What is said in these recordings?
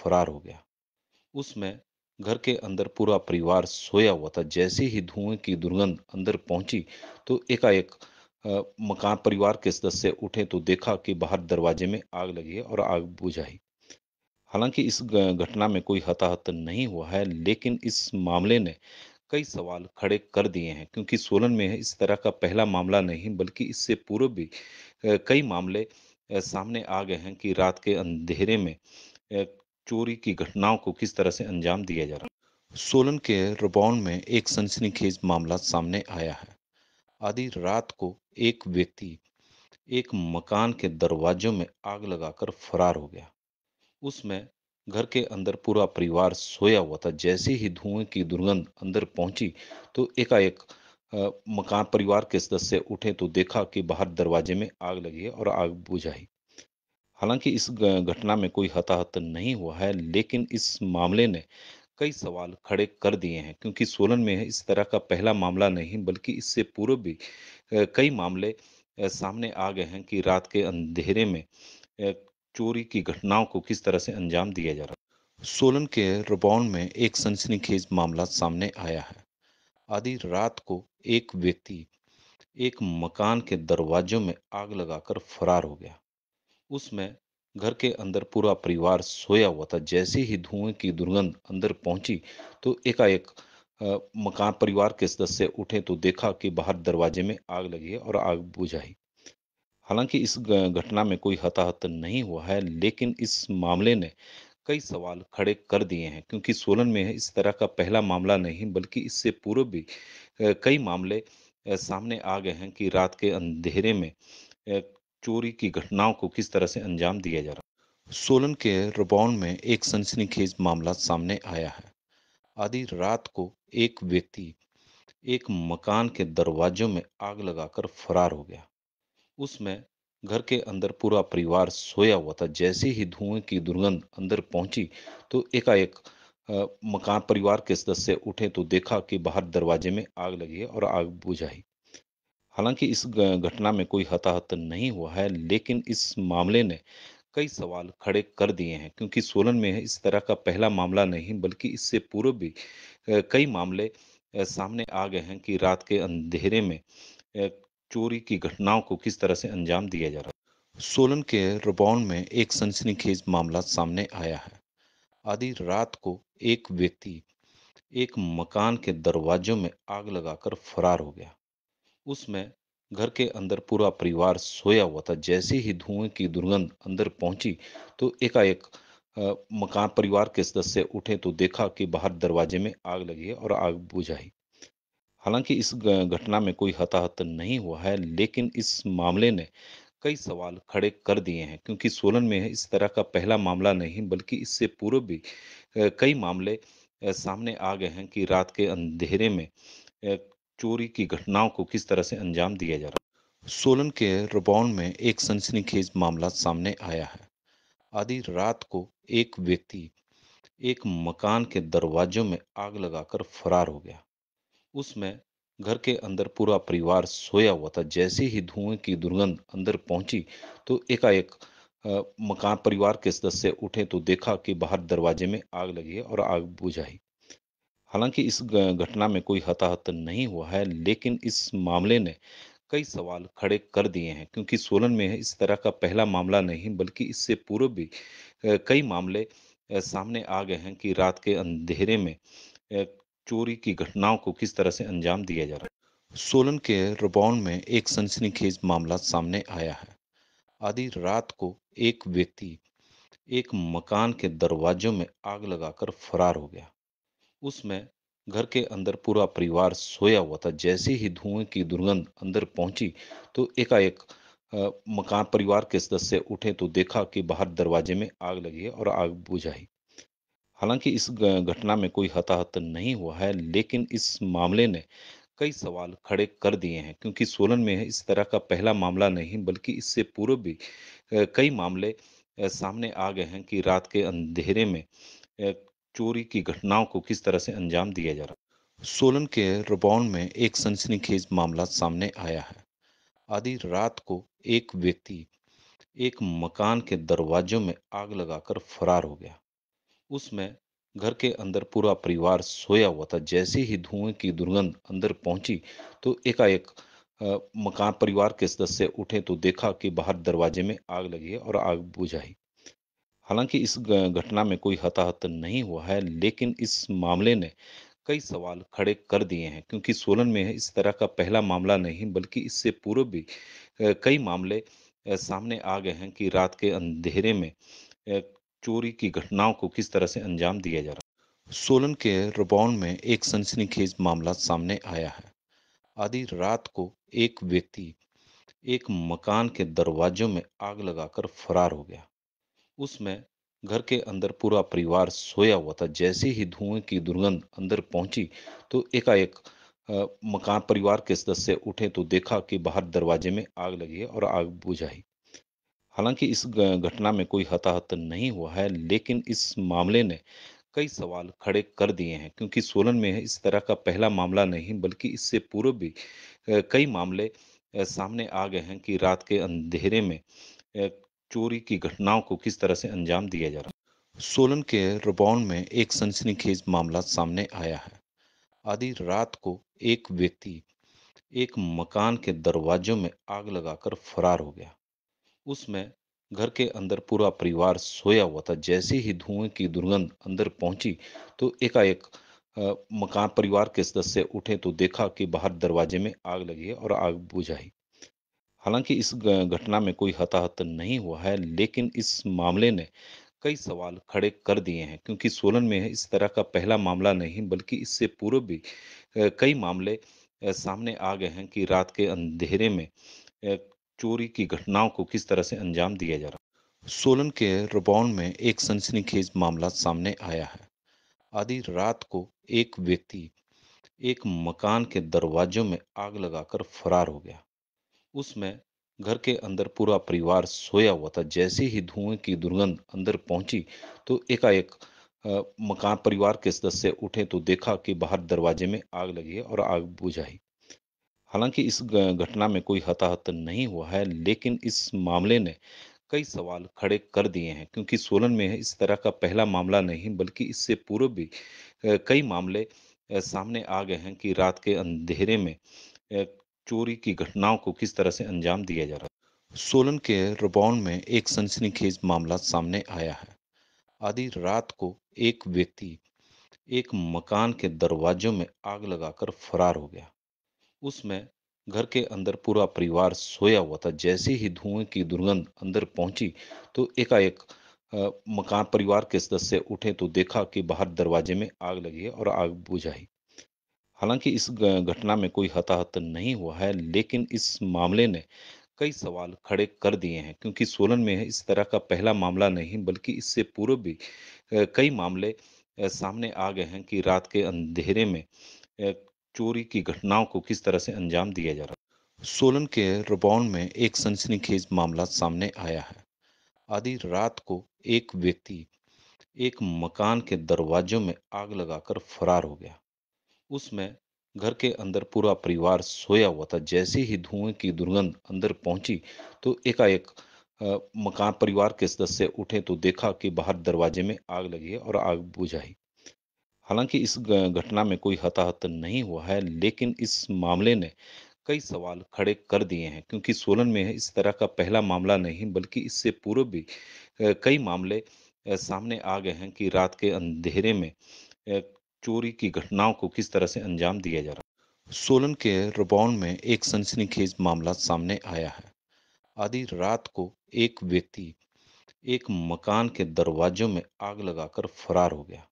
फरार हो गया। उसमें घर के अंदर पूरा परिवार सोया हुआ था। जैसे ही धुएँ की दुर्गंध अंदर पहुँची, तो एकाएक मकान परिवार के सदस्य उठे तो देखा कि बाहर दरवाजे में आग लगी है और आग बुझ आई। हालाँकि इस घटना में कोई हताहत नहीं हुआ है, लेकिन इस मामले ने कई सवाल खड़े कर दिए हैं, क्योंकि सोलन में इस तरह का पहला मामला नहीं, बल्कि इससे पूर्व भी कई मामले सामने आ गए हैं कि रात के अंधेरे में अ, चोरी की घटनाओं को किस तरह से अंजाम दिया जा रहा है। सोलन के रबौन में एक सनसनीखेज मामला सामने आया है। आधी रात को एक व्यक्ति एक मकान के दरवाजों में आग लगाकर फरार हो गया। उसमें घर के अंदर पूरा परिवार सोया हुआ था। जैसे ही धुएं की दुर्गंध अंदर पहुंची, तो एकाएक मकान परिवार के सदस्य उठे तो देखा कि बाहर दरवाजे में आग लगी है और आग बुझ आई। हालांकि इस घटना में कोई हताहत नहीं हुआ है, लेकिन इस मामले ने कई सवाल खड़े कर दिए हैं, क्योंकि सोलन में इस तरह का पहला मामला नहीं, बल्कि इससे पूर्व भी कई मामले सामने आ गए हैं कि रात के अंधेरे में अ, चोरी की घटनाओं को किस तरह से अंजाम दिया जा रहा है। सोलन के रबौन में एक सनसनीखेज मामला सामने आया है। आधी रात को एक व्यक्ति एक मकान के दरवाजों में आग लगाकर फरार हो गया। उसमें घर के अंदर पूरा परिवार सोया हुआ था। जैसे ही धुएं की दुर्गंध अंदर पहुंची, तो एकाएक मकान परिवार के सदस्य उठे तो देखा कि बाहर दरवाजे में आग लगी है और आग बुझ आई। हालांकि इस घटना में कोई हताहत नहीं हुआ है, लेकिन इस मामले ने कई सवाल खड़े कर दिए हैं, क्योंकि सोलन में इस तरह का पहला मामला नहीं, बल्कि इससे पूर्व भी कई मामले सामने आ गए हैं कि रात के अंधेरे में अ, चोरी की घटनाओं को किस तरह से अंजाम दिया जा रहा है। सोलन के रबौन में एक सनसनीखेज मामला सामने आया है। आधी रात को एक व्यक्ति एक मकान के दरवाजों में आग लगाकर फरार हो गया। उसमें घर के अंदर पूरा परिवार सोया हुआ था। जैसे ही धुएं की दुर्गंध अंदर पहुंची, तो एकाएक मकान परिवार के सदस्य उठे तो देखा कि बाहर दरवाजे में आग लगी है और आग बुझ आई। हालांकि इस घटना में कोई हताहत नहीं हुआ है, लेकिन इस मामले ने कई सवाल खड़े कर दिए हैं, क्योंकि सोलन में इस तरह का पहला मामला नहीं, बल्कि इससे पूर्व भी कई मामले सामने आ गए हैं कि रात के अंधेरे में अ, चोरी की घटनाओं को किस तरह से अंजाम दिया जा रहा है। सोलन के रबौन में एक सनसनीखेज मामला सामने आया है। आधी रात को एक व्यक्ति एक मकान के दरवाजों में आग लगाकर फरार हो गया। उसमें घर के अंदर पूरा परिवार सोया हुआ था। जैसे ही धुएं की दुर्गंध अंदर पहुंची, तो एकाएक मकान परिवार के सदस्य उठे तो देखा कि बाहर दरवाजे में आग लगी है और आग बुझ आई। हालांकि इस घटना में कोई हताहत नहीं हुआ है, लेकिन इस मामले ने कई सवाल खड़े कर दिए हैं, क्योंकि सोलन में इस तरह का पहला मामला नहीं, बल्कि इससे पूर्व भी कई मामले सामने आ गए हैं कि रात के अंधेरे में अ, चोरी की घटनाओं को किस तरह से अंजाम दिया जा रहा है। सोलन के रबौन में एक सनसनीखेज मामला सामने आया है। आधी रात को एक व्यक्ति एक मकान के दरवाजों में आग लगाकर फरार हो गया। उसमें घर के अंदर पूरा परिवार सोया हुआ था। जैसे ही धुएं की दुर्गंध अंदर पहुंची, तो एकाएक मकान परिवार के सदस्य उठे तो देखा कि बाहर दरवाजे में आग लगी है और आग बुझ आई। हालांकि इस घटना में कोई हताहत नहीं हुआ है, लेकिन इस मामले ने कई सवाल खड़े कर दिए हैं, क्योंकि सोलन में इस तरह का पहला मामला नहीं, बल्कि इससे पूर्व भी कई मामले सामने आ गए हैं कि रात के अंधेरे में अ, चोरी की घटनाओं को किस तरह से अंजाम दिया जा रहा है। सोलन के रबौन में एक सनसनीखेज मामला सामने आया है। आधी रात को एक व्यक्ति एक मकान के दरवाजों में आग लगाकर फरार हो गया। उसमें घर के अंदर पूरा परिवार सोया हुआ था। जैसे ही धुएं की दुर्गंध अंदर पहुंची, तो एकाएक मकान परिवार के सदस्य उठे तो देखा कि बाहर दरवाजे में आग लगी है और आग बुझ आई। हालांकि इस घटना में कोई हताहत नहीं हुआ है, लेकिन इस मामले ने कई सवाल खड़े कर दिए हैं, क्योंकि सोलन में इस तरह का पहला मामला नहीं, बल्कि इससे पूर्व भी कई मामले सामने आ गए हैं कि रात के अंधेरे में अ, चोरी की घटनाओं को किस तरह से अंजाम दिया जा रहा है। सोलन के रबौन में एक सनसनीखेज मामला सामने आया है। आधी रात को एक व्यक्ति एक मकान के दरवाजों में आग लगाकर फरार हो गया। उसमें घर के अंदर पूरा परिवार सोया हुआ था। जैसे ही धुएँ की दुर्गंध अंदर पहुँची, तो एकाएक मकान परिवार के सदस्य उठे तो देखा कि बाहर दरवाजे में आग लगी है और आग बुझाई। हालाँकि इस घटना में कोई हताहत नहीं हुआ है, लेकिन इस मामले ने कई सवाल खड़े कर दिए हैं, क्योंकि सोलन में इस तरह का पहला मामला नहीं, बल्कि इससे पूर्व भी कई मामले सामने आ गए हैं कि रात के अंधेरे में अ, चोरी की घटनाओं को किस तरह से अंजाम दिया जा रहा है। सोलन के रबौन में एक सनसनीखेज मामला सामने आया है। आधी रात को एक व्यक्ति एक मकान के दरवाजों में आग लगाकर फरार हो गया। उसमें घर के अंदर पूरा परिवार सोया हुआ था। जैसे ही धुएं की दुर्गंध अंदर पहुंची, तो एकाएक मकान परिवार के सदस्य उठे तो देखा कि बाहर दरवाजे में आग लगी है और आग बुझाई। हालांकि इस घटना में कोई हताहत नहीं हुआ है, लेकिन इस मामले ने कई सवाल खड़े कर दिए हैं, क्योंकि सोलन में इस तरह का पहला मामला नहीं, बल्कि इससे पूर्व भी कई मामले सामने आ गए हैं कि रात के अंधेरे में अ, चोरी की घटनाओं को किस तरह से अंजाम दिया जा रहा है। सोलन के रबौन में एक सनसनीखेज मामला सामने आया है। आधी रात को एक व्यक्ति एक मकान के दरवाजों में आग लगाकर फरार हो गया। उसमें घर के अंदर पूरा परिवार सोया हुआ था। जैसे ही धुएं की दुर्गंध अंदर पहुंची, तो एकाएक मकान परिवार के सदस्य उठे तो देखा कि बाहर दरवाजे में आग लगी है और आग बुझाई। हालांकि इस घटना में कोई हताहत नहीं हुआ है, लेकिन इस मामले ने कई सवाल खड़े कर दिए हैं, क्योंकि सोलन में इस तरह का पहला मामला नहीं, बल्कि इससे पूर्व भी कई मामले सामने आ गए हैं कि रात के अंधेरे में अ, चोरी की घटनाओं को किस तरह से अंजाम दिया जा रहा है। सोलन के रबौन में एक सनसनीखेज मामला सामने आया है। आधी रात को एक व्यक्ति एक मकान के दरवाजों में आग लगाकर फरार हो गया। उसमें घर के अंदर पूरा परिवार सोया हुआ था। जैसे ही धुएं की दुर्गंध अंदर पहुंची, तो एकाएक मकान परिवार के सदस्य उठे तो देखा कि बाहर दरवाजे में आग लगी है और आग बुझाई। हालांकि इस घटना में कोई हताहत नहीं हुआ है, लेकिन इस मामले ने कई सवाल खड़े कर दिए हैं, क्योंकि सोलन में इस तरह का पहला मामला नहीं, बल्कि इससे पूर्व भी कई मामले सामने आ गए हैं कि रात के अंधेरे में अ, चोरी की घटनाओं को किस तरह से अंजाम दिया जा रहा है। सोलन के रबौन में एक सनसनीखेज मामला सामने आया है। आधी रात को एक व्यक्ति एक मकान के दरवाजों में आग लगाकर फरार हो गया। उसमें घर के अंदर पूरा परिवार सोया हुआ था। जैसे ही धुएं की दुर्गंध अंदर पहुंची, तो एकाएक मकान परिवार के सदस्य उठे तो देखा कि बाहर दरवाजे में आग लगी है और आग बुझाई। हालांकि इस घटना में कोई हताहत नहीं हुआ है, लेकिन इस मामले ने कई सवाल खड़े कर दिए हैं, क्योंकि सोलन में इस तरह का पहला मामला नहीं, बल्कि इससे पूर्व भी कई मामले सामने आ गए हैं कि रात के अंधेरे में अ, चोरी की घटनाओं को किस तरह से अंजाम दिया जा रहा है। सोलन के रबौन में एक सनसनीखेज मामला सामने आया है। आधी रात को एक व्यक्ति एक मकान के दरवाजों में आग लगाकर फरार हो गया। उसमें घर के अंदर पूरा परिवार सोया हुआ था। जैसे ही धुएं की दुर्गंध अंदर पहुंची, तो एकाएक मकान परिवार के सदस्य उठे तो देखा कि बाहर दरवाजे में आग लगी है और आग बुझाई। हालांकि इस घटना में कोई हताहत नहीं हुआ है, लेकिन इस मामले ने कई सवाल खड़े कर दिए हैं, क्योंकि सोलन में इस तरह का पहला मामला नहीं, बल्कि इससे पूर्व भी कई मामले सामने आ गए हैं कि रात के अंधेरे में अ, चोरी की घटनाओं को किस तरह से अंजाम दिया जा रहा है। सोलन के रबौन में एक सनसनीखेज मामला सामने आया है। आधी रात को एक व्यक्ति एक मकान के दरवाजों में आग लगाकर फरार हो गया।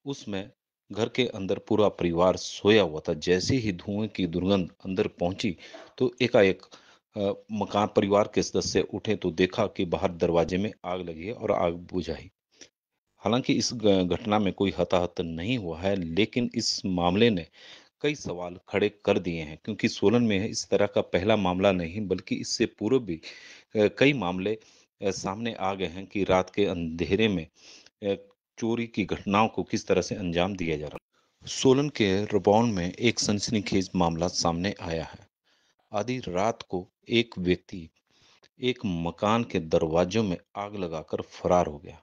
उसमें घर के अंदर पूरा परिवार सोया हुआ था। जैसे ही धुएं की दुर्गंध अंदर पहुंची, तो एकाएक मकान परिवार के सदस्य उठे तो देखा कि बाहर दरवाजे में आग लगी है और आग बुझाई। हालांकि इस घटना में कोई हताहत नहीं हुआ है, लेकिन इस मामले ने कई सवाल खड़े कर दिए हैं, क्योंकि सोलन में इस तरह का पहला मामला नहीं, बल्कि इससे पूर्व भी कई मामले सामने आ गए हैं कि रात के अंधेरे में अ, चोरी की घटनाओं को किस तरह से अंजाम दिया जा रहा है। सोलन के रबौन में एक सनसनीखेज मामला सामने आया है। आधी रात को एक व्यक्ति एक मकान के दरवाजों में आग लगाकर फरार हो गया।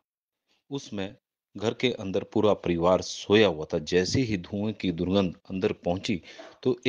उसमें घर के अंदर पूरा परिवार सोया हुआ था। जैसे ही धुएँ की दुर्गंध अंदर पहुँची, तो